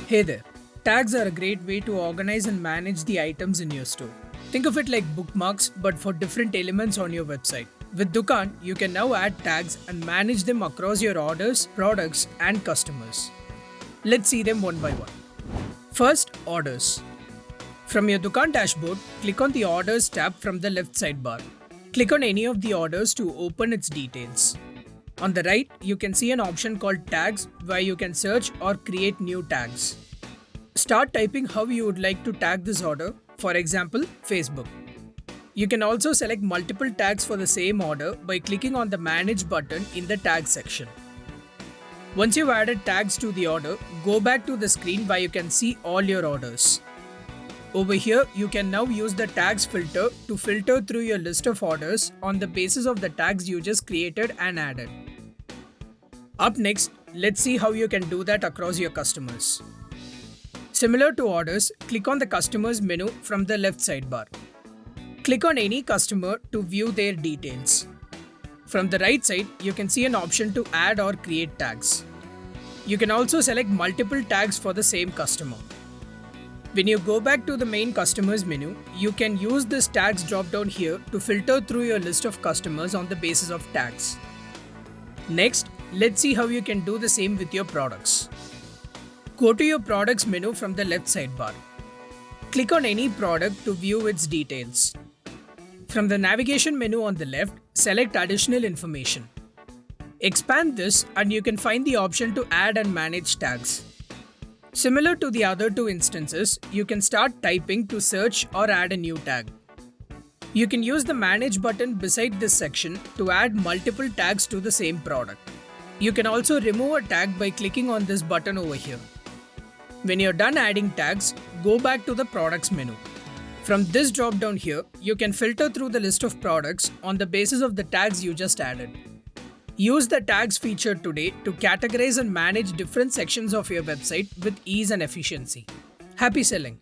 Hey there. Tags are a great way to organize and manage the items in your store. Think of it like bookmarks but for different elements on your website. With Dukaan, you can now add tags and manage them across your orders, products, and customers. Let's see them one by one. First, orders. From your Dukaan dashboard, click on the Orders tab from the left sidebar. Click on any of the orders to open its details. On the right, you can see an option called Tags where you can search or create new tags. Start typing how you would like to tag this order, for example, Facebook. You can also select multiple tags for the same order by clicking on the Manage button in the Tag section. Once you've added tags to the order, go back to the screen where you can see all your orders. Over here, you can now use the tags filter to filter through your list of orders on the basis of the tags you just created and added. Up next, let's see how you can do that across your customers. Similar to orders, click on the Customers menu from the left sidebar. Click on any customer to view their details. From the right side, you can see an option to add or create tags. You can also select multiple tags for the same customer. When you go back to the main Customers menu, you can use this tags drop-down here to filter through your list of customers on the basis of tags. Next, let's see how you can do the same with your products. Go to your Products menu from the left sidebar. Click on any product to view its details. From the Navigation menu on the left, select Additional Information. Expand this and you can find the option to add and manage tags. Similar to the other two instances, you can start typing to search or add a new tag. You can use the Manage button beside this section to add multiple tags to the same product. You can also remove a tag by clicking on this button over here. When you're done adding tags, go back to the Products menu. From this drop down here, you can filter through the list of products on the basis of the tags you just added. Use the tags feature today to categorize and manage different sections of your website with ease and efficiency. Happy selling!